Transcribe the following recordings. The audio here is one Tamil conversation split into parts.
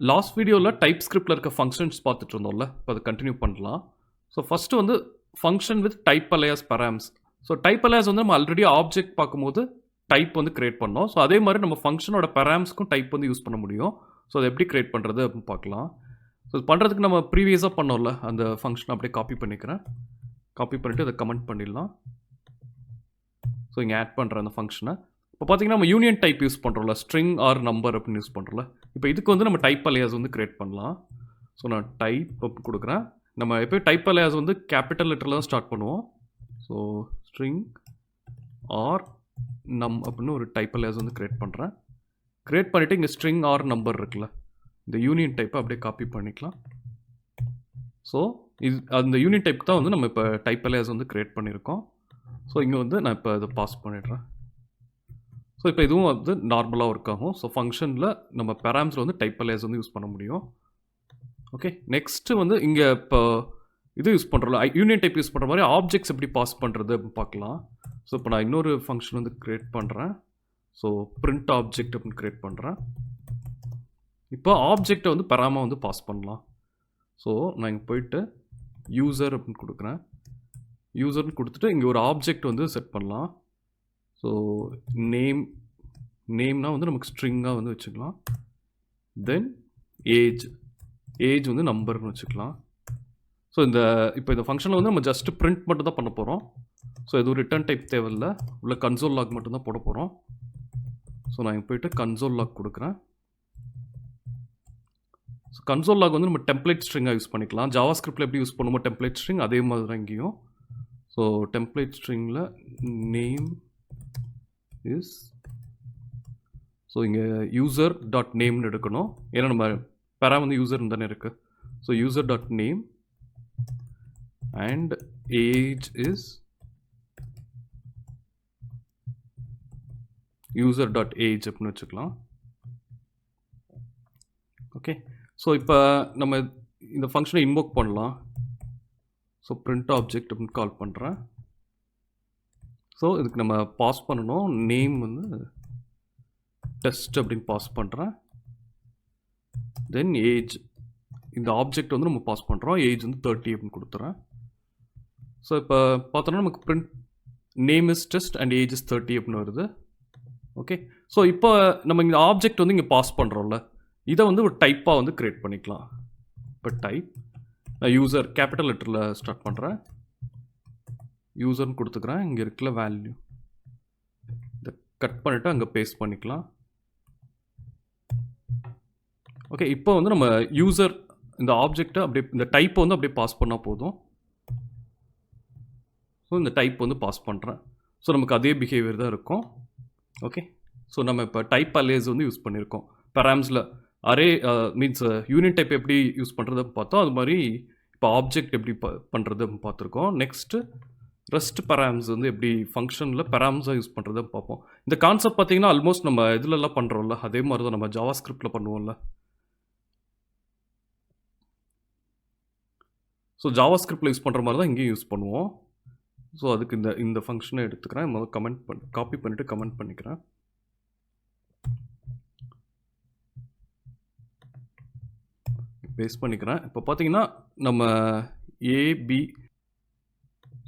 லாஸ்ட் வீடியோவில் டைப்ஸ்கிரிப்டில் இருக்க ஃபங்க்ஷன்ஸ் பார்த்துட்டு இருந்தோம்ல, இப்போ அதை கண்டினியூ பண்ணலாம். ஸோ ஃபஸ்ட்டு வந்து ஃபங்க்ஷன் வித் டைப்பலியாஸ் params. ஸோ டைப்பலியாஸ் வந்து நம்ம ஆல்ரெடி ஆப்ஜெக்ட் பார்க்கும்போது டைப் வந்து கிரியேட் பண்ணோம். ஸோ அதே மாதிரி நம்ம ஃபங்க்ஷனோட paramsக்கும் டைப் வந்து யூஸ் பண்ண முடியும். ஸோ அதை எப்படி கிரியேட் பண்ணுறது அப்படின்னு பார்க்கலாம். ஸோ இது பண்ணுறதுக்கு நம்ம ப்ரீவியஸாக பண்ணோம்ல, அந்த ஃபங்க்ஷனை அப்படியே காப்பி பண்ணிக்கிறேன். காப்பி பண்ணிவிட்டு அதை கமெண்ட் பண்ணிடலாம். ஸோ இங்கே ஆட் பண்ணுற அந்த ஃபங்க்ஷனை இப்போ பார்த்தீங்கன்னா நம்ம யூனியன் டைப் யூஸ் பண்ணுறோம்ல, ஸ்ட்ரிங் ஆர் நம்பர் அப்படின்னு யூஸ் பண்ணுறோம்ல. இப்போ இதுக்கு வந்து நம்ம டைப்பலியாஸ் வந்து கிரியேட் பண்ணலாம். ஸோ நான் டைப் அப்படின்னு கொடுக்குறேன். நம்ம எப்போ டைப்பலியாஸ் வந்து கேபிட்டல் லெட்டரில் தான் ஸ்டார்ட் பண்ணுவோம். ஸோ ஸ்ட்ரிங் ஆர் அப்படின்னு ஒரு டைப்பலியாஸ் வந்து கிரியேட் பண்ணுறேன். கிரியேட் பண்ணிவிட்டு இங்கே ஸ்ட்ரிங் ஆர் நம்பர் இருக்குல்ல, இந்த யூனியன் டைப்பை அப்படியே காப்பி பண்ணிக்கலாம். ஸோ இது அந்த யூனியன் டைப் தான் வந்து நம்ம இப்போ டைப்பலியாஸ் வந்து கிரியேட் பண்ணியிருக்கோம். ஸோ இங்கே வந்து நான் இப்போ இதை பாஸ் பண்ணிடுறேன். ஸோ இப்போ இதுவும் வந்து நார்மலாக ஒர்க் ஆகும். ஸோ ஃபங்க்ஷனில் நம்ம பேராம்ஸில் வந்து டைப்பலியாஸ் வந்து யூஸ் பண்ண முடியும். ஓகே, நெக்ஸ்ட்டு வந்து இங்கே இப்போ இது யூஸ் பண்ணுறோம்ல, யூனியன் டைப் யூஸ் பண்ணுற மாதிரி ஆப்ஜெக்ட்ஸ் எப்படி பாஸ் பண்ணுறது அப்படின்னு பார்க்கலாம். ஸோ இப்போ நான் இன்னொரு ஃபங்க்ஷன் வந்து க்ரியேட் பண்ணுறேன். ஸோ பிரிண்ட் ஆப்ஜெக்ட் அப்படின்னு க்ரியேட் பண்ணுறேன். இப்போ ஆப்ஜெக்டை வந்து பெராமா வந்து பாஸ் பண்ணலாம். ஸோ நான் இங்கே போயிட்டு யூசர் அப்படின்னு கொடுக்குறேன். யூசர்னு கொடுத்துட்டு இங்கே ஒரு ஆப்ஜெக்ட் வந்து செட் பண்ணலாம். ஸோ நேம்னா வந்து நமக்கு ஸ்ட்ரிங்காக வந்து வச்சுக்கலாம். தென் ஏஜ் வந்து நம்பர்னு வச்சுக்கலாம். ஸோ இப்போ இந்த ஃபங்க்ஷனில் வந்து நம்ம ஜஸ்ட் பிரிண்ட் மட்டும் தான் பண்ண போகிறோம். ஸோ எதுவும் ரிட்டர்ன் டைப் தேவையில்லை, உள்ள கன்சோல் லாக் மட்டும் தான் போட போகிறோம். ஸோ நான் இங்கே போயிட்டு கன்சோல் லாக் கொடுக்குறேன். ஸோ கன்சோல் லாக் வந்து நம்ம டெம்ப்ளேட் ஸ்ட்ரிங்காக யூஸ் பண்ணிக்கலாம். ஜாவாஸ்கிரிப்டில் எப்படி யூஸ் பண்ணுமோ டெம்ப்ளேட் ஸ்ட்ரிங், அதே மாதிரி தான் இங்கேயும். ஸோ டெம்ப்ளேட் ஸ்ட்ரிங்கில் நேம் இஸ், ஸோ இங்கே யூசர் டாட் நேம்னு எடுக்கணும். ஏன்னா நம்ம பெரா வந்து யூசர் தானே இருக்குது. So user dot name and age is user dot age அப்படின்னு வச்சுக்கலாம். ஓகே, ஸோ இப்போ நம்ம இந்த ஃபங்க்ஷனை இன்வோக் பண்ணலாம். ஸோ பிரிண்ட் ஆப்ஜெக்ட் அப்படின்னு கால் பண்ணுறேன். ஸோ இதுக்கு நம்ம பாஸ் பண்ணணும். நேம் வந்து டெஸ்ட் அப்படின்னு பாஸ் பண்ணுறேன். தென் ஏஜ், இந்த ஆப்ஜெக்ட் வந்து நம்ம பாஸ் பண்ணுறோம். ஏஜ் வந்து 30 அப்படின்னு கொடுத்துறேன். ஸோ இப்போ பார்த்தோன்னா நமக்கு print name is test and age is 30 அப்படின்னு வருது. ஓகே, ஸோ இப்போ நம்ம இந்த ஆப்ஜெக்ட் வந்து இங்கே பாஸ் பண்ணுறோம்ல, இதை வந்து ஒரு டைப்பாக வந்து க்ரியேட் பண்ணிக்கலாம். இப்போ டைப் நான் யூசர் கேபிட்டல் லெட்டரில் ஸ்டார்ட் பண்ணுறேன். யூசர்னு கொடுத்துக்கிறேன். இங்கே இருக்கிற வேல்யூ இதை கட் பண்ணிவிட்டு அங்கே பேஸ்ட் பண்ணிக்கலாம். ஓகே, இப்போ வந்து நம்ம யூசர் இந்த ஆப்ஜெக்டை அப்படியே இந்த டைப்பை வந்து அப்படியே பாஸ் பண்ணால் போதும். ஸோ இந்த டைப் வந்து பாஸ் பண்ணுறேன். ஸோ நமக்கு அதே பிஹேவியர் தான் இருக்கும். ஓகே, ஸோ நம்ம இப்போ டைப்பலியாஸ் வந்து யூஸ் பண்ணியிருக்கோம். பெராம்ஸில் அரே மீன்ஸ் யூனியன் டைப் எப்படி யூஸ் பண்ணுறது பார்த்தோம், அது மாதிரி இப்போ ஆப்ஜெக்ட் எப்படி பண்ணுறது பார்த்துருக்கோம். நெக்ஸ்ட்டு ரெஸ்ட் பெராம்ஸ் வந்து எப்படி ஃபங்க்ஷனில் பெராம்ஸாக யூஸ் பண்ணுறது பார்ப்போம். இந்த கான்செப்ட் பார்த்தீங்கன்னா ஆல்மோஸ்ட் நம்ம இதிலெல்லாம் பண்ணுறோம்ல, அதே மாதிரி தான் நம்ம ஜாவாஸ்கிரிப்டில் பண்ணுவோம்ல. ஸோ ஜாவாஸ்கிரிப்டில் யூஸ் பண்ணுற மாதிரி தான் இங்கேயும் யூஸ் பண்ணுவோம். ஸோ அதுக்கு இந்த ஃபங்க்ஷனை எடுத்துக்கிறேன். முதல்ல காப்பி பண்ணிவிட்டு கமெண்ட் பண்ணிக்கிறேன். பேஸ்ட் பண்ணிக்கிறேன். இப்போ பார்த்தீங்கன்னா நம்ம ஏபி,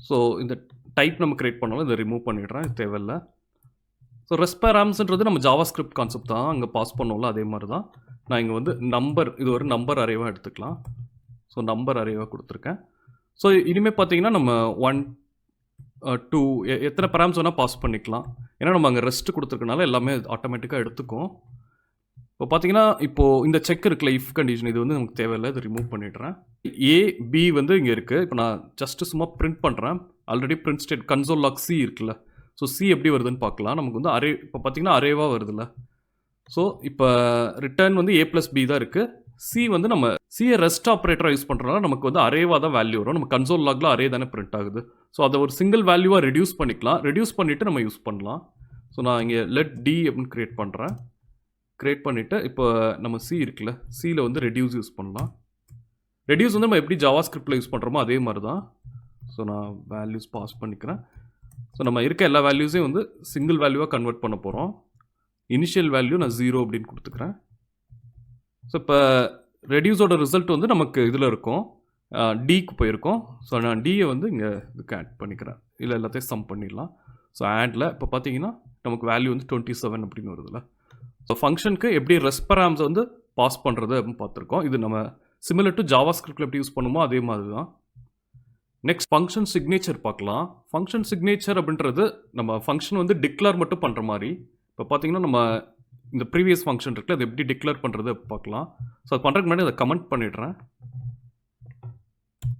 ஸோ இந்த டைப் நம்ம கிரியேட் பண்ணாலும் இதை ரிமூவ் பண்ணிடுறேன், இது தேவையில்லை. ஸோ ரெஸ்ட் பெராம்ஸ்ன்றது நம்ம ஜாவாஸ்கிரிப்ட் கான்செப்ட் தான், அங்கே பாஸ் பண்ணோம்ல அதே மாதிரி தான். நான் இங்கே வந்து நம்பர், இது ஒரு நம்பர் அரேவாக எடுத்துக்கலாம். ஸோ நம்பர் அரேவாக கொடுத்துருக்கேன். ஸோ இனிமேல் பார்த்தீங்கன்னா நம்ம 1 2 எத்தனை பெராம்ஸ் வேணால் பாஸ் பண்ணிக்கலாம். ஏன்னா நம்ம அங்கே ரெஸ்ட் கொடுத்துருக்கனால எல்லாமே ஆட்டோமேட்டிக்காக எடுத்துக்கும். இப்போ பார்த்தீங்கன்னா இப்போது இந்த செக் இருக்குல்ல, இஃப் கண்டிஷன், இது வந்து நமக்கு தேவையில்லை, இது ரிமூவ் பண்ணிடுறேன். ஏபி வந்து இங்கே இருக்குது. இப்போ நான் ஜஸ்ட்டு சும்மா பிரிண்ட் பண்ணுறேன். Already print state console lock C இருக்குல்ல, ஸோ சி எப்படி வருதுன்னு பார்க்கலாம். நமக்கு வந்து அரே இப்போ பார்த்தீங்கன்னா அரேவாக வருதுல்ல. ஸோ இப்போ ரிட்டர்ன் வந்து A+B தான் இருக்குது. சி வந்து நம்ம சியை ரெஸ்ட் ஆப்ரேட்டராக யூஸ் பண்ணுறதுனால நமக்கு வந்து அரேவாக தான் வேல்யூ வரும். நம்ம கன்சோல் லாகில் அரே தானே பிரிண்ட் ஆகுது. ஸோ அதை ஒரு சிங்கிள் வேல்யூவாக ரெடியூஸ் பண்ணிக்கலாம். ரெடியூஸ் பண்ணிவிட்டு நம்ம யூஸ் பண்ணலாம். ஸோ நான் இங்கே லெட் டி அப்படின்னு க்ரியேட் பண்ணுறேன். க்ரியேட் பண்ணிவிட்டு இப்போ நம்ம சி இருக்குல்ல, சியில் வந்து ரெடியூஸ் யூஸ் பண்ணலாம். ரெடியூஸ் வந்து நம்ம எப்படி ஜாவாஸ்கிரிப்டில் யூஸ் பண்ணுறோமோ அதே மாதிரி தான். ஸோ நான் வேல்யூஸ் பாஸ் பண்ணிக்கிறேன். ஸோ நம்ம இருக்க எல்லா வேல்யூஸையும் வந்து சிங்கிள் வேல்யூவாக கன்வெர்ட் பண்ண போகிறோம். இனிஷியல் வேல்யூ நான் 0 அப்படின்னு கொடுத்துக்கிறேன். ஸோ இப்போ ரெடியூஸோட ரிசல்ட் வந்து நமக்கு இதில் இருக்கும், டிக்கு போயிருக்கோம். ஸோ நான் டியை வந்து இங்கே இதுக்கு ஆட் பண்ணிக்கிறேன், இல்லை எல்லாத்தையும் சம் பண்ணிடலாம். ஸோ ஆடில் இப்போ பார்த்தீங்கன்னா நமக்கு வேல்யூ வந்து 27 அப்படின்னு வருதுல்ல. ஸோ ஃபங்க்ஷனுக்கு எப்படி ரெஸ்பராம்ஸை வந்து பாஸ் பண்ணுறது அப்படின்னு பார்த்துருக்கோம். இது நம்ம சிமிலர் டு ஜாவா ஸ்கிரிப்டில் எப்படி யூஸ் பண்ணுமோ அதே மாதிரி தான். நெக்ஸ்ட் ஃபங்க்ஷன் சிக்னேச்சர் பார்க்கலாம். ஃபங்க்ஷன் சிக்னேச்சர் அப்படின்றது நம்ம ஃபங்க்ஷன் வந்து டிக்ளேர் மட்டும் பண்ணுற மாதிரி. இப்போ பார்த்தீங்கன்னா நம்ம இந்த ப்ரீவியஸ் ஃபங்க்ஷன் இருக்குல்ல, அது எப்படி டிக்ளேர் பண்ணுறது பார்க்கலாம். ஸோ அது பண்ணுறதுக்கு முன்னாடி அதை கமெண்ட் பண்ணிடுறேன்.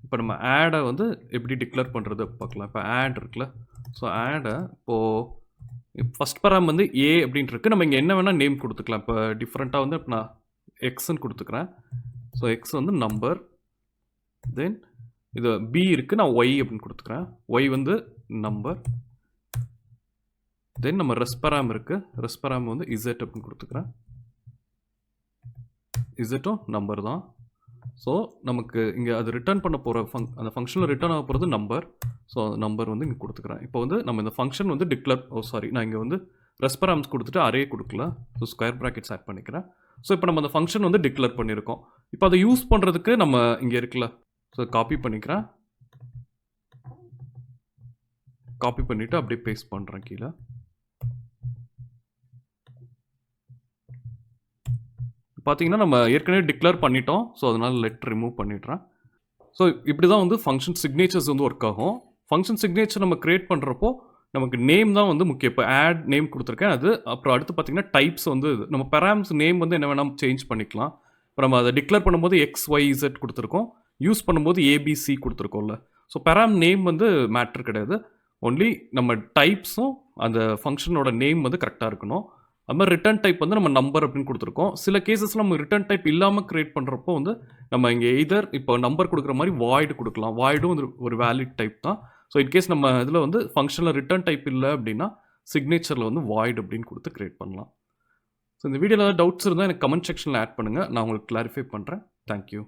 இப்போ நம்ம ஆடை வந்து எப்படி டிக்ளேர் பண்ணுறது பார்க்கலாம். இப்போ ஆட் இருக்குல்ல, ஸோ ஆடை இப்போது ஃபஸ்ட் பராம் வந்து ஏ அப்படின்ட்டு இருக்குது. நம்ம இங்கே என்ன வேணால் நேம் கொடுத்துக்கலாம். இப்போ டிஃப்ரெண்ட்டாக வந்து இப்போ நான் எக்ஸ்ன்னு கொடுத்துக்கிறேன். ஸோ எக்ஸ் வந்து நம்பர், தென் இது பி இருக்குது, நான் ஒய் அப்படின்னு கொடுத்துக்கிறேன். ஒய் வந்து நம்பர், தென் நம்ம ரெஸ்பராம் இருக்குது, ரெஸ்பராம் வந்து இசட் அப்படின்னு கொடுத்துக்கிறேன். இசட்டும் நம்பர் தான். ஸோ நமக்கு இங்கே அது ரிட்டர்ன் பண்ண போகிற அந்த ஃபங்க்ஷனில் ரிட்டர்ன் ஆக போகிறது நம்பர். ஸோ நம்பர் வந்து இங்கே கொடுத்துக்கிறேன். இப்போ வந்து நம்ம இந்த ஃபங்க்ஷன் வந்து நான் இங்கே வந்து ரெஸ்பராம்ஸ் கொடுத்துட்டு அரே கொடுக்கல, ஸோ ஸ்கொயர் ப்ராக்கெட்ஸ் ஆட் பண்ணிக்கிறேன். ஸோ இப்போ நம்ம அந்த ஃபங்க்ஷன் வந்து டிக்ளேர் பண்ணியிருக்கோம். இப்போ அதை யூஸ் பண்ணுறதுக்கு நம்ம இங்கே இருக்குல்ல, ஸோ காப்பி பண்ணிக்கிறேன். காப்பி பண்ணிவிட்டு அப்படியே பேஸ்ட் பண்ணுறேன் கீழே. பார்த்தீங்கன்னா நம்ம ஏற்கனவே டிக்ளேர் பண்ணிட்டோம். ஸோ அதனால் லெட் ரிமூவ் பண்ணிடுறேன். ஸோ இப்படி தான் வந்து ஃபங்க்ஷன் சிக்னேச்சர்ஸ் வந்து ஒர்க் ஆகும். ஃபங்க்ஷன் சிக்னேச்சர் நம்ம கிரியேட் பண்ணுறப்போ நமக்கு நேம் தான் வந்து முக்கியம். இப்போ ஆட் நேம் கொடுத்துருக்கேன், அது அப்புறம் அடுத்து பார்த்தீங்கன்னா டைப்ஸ் வந்து நம்ம பெராம்ஸ் நேம் வந்து என்ன வேணால் சேஞ்ச் பண்ணிக்கலாம். இப்போ நம்ம அதை டிக்ளேர் பண்ணும்போது எக்ஸ் ஒய் இசட் கொடுத்துருக்கோம், யூஸ் பண்ணும்போது ஏபிசி கொடுத்துருக்கோம்ல. ஸோ பெராம் நேம் வந்து மேட்ரு கிடையாது, ஒன்லி நம்ம டைப்ஸும் அந்த ஃபங்க்ஷனோட நேம் வந்து கரெக்டாக இருக்கணும். அது மாதிரி ரிட்டர்ன் டைப் வந்து நம்ம நம்பர் அப்படின்னு கொடுத்துருக்கோம். சில கேசஸில் நம்ம ரிட்டர்ன் டைப் இல்லாமல் கிரியேட் பண்ணுறப்போ வந்து நம்ம இங்கே எய்தர் இப்போ நம்பர் கொடுக்குற மாதிரி வாய்டு கொடுக்கலாம். வாய்டும் வந்து ஒரு வேலிட் டைப் தான். ஸோ இன்கேஸ் நம்ம இதில் வந்து ஃபங்க்ஷனில் ரிட்டர்ன் டைப் இல்லை அப்படின்னா சிக்னேச்சரில் வந்து வாய்டு அப்படின்னு கொடுத்து கிரியேட் பண்ணலாம். ஸோ இந்த வீடியோவில் ஏதாவது டவுட்ஸ் இருந்தால் எனக்கு கமெண்ட் செக்ஷனில் ஆட் பண்ணுங்கள், நான் உங்களுக்கு கிளாரிஃபை பண்ணுறேன். தேங்க்யூ.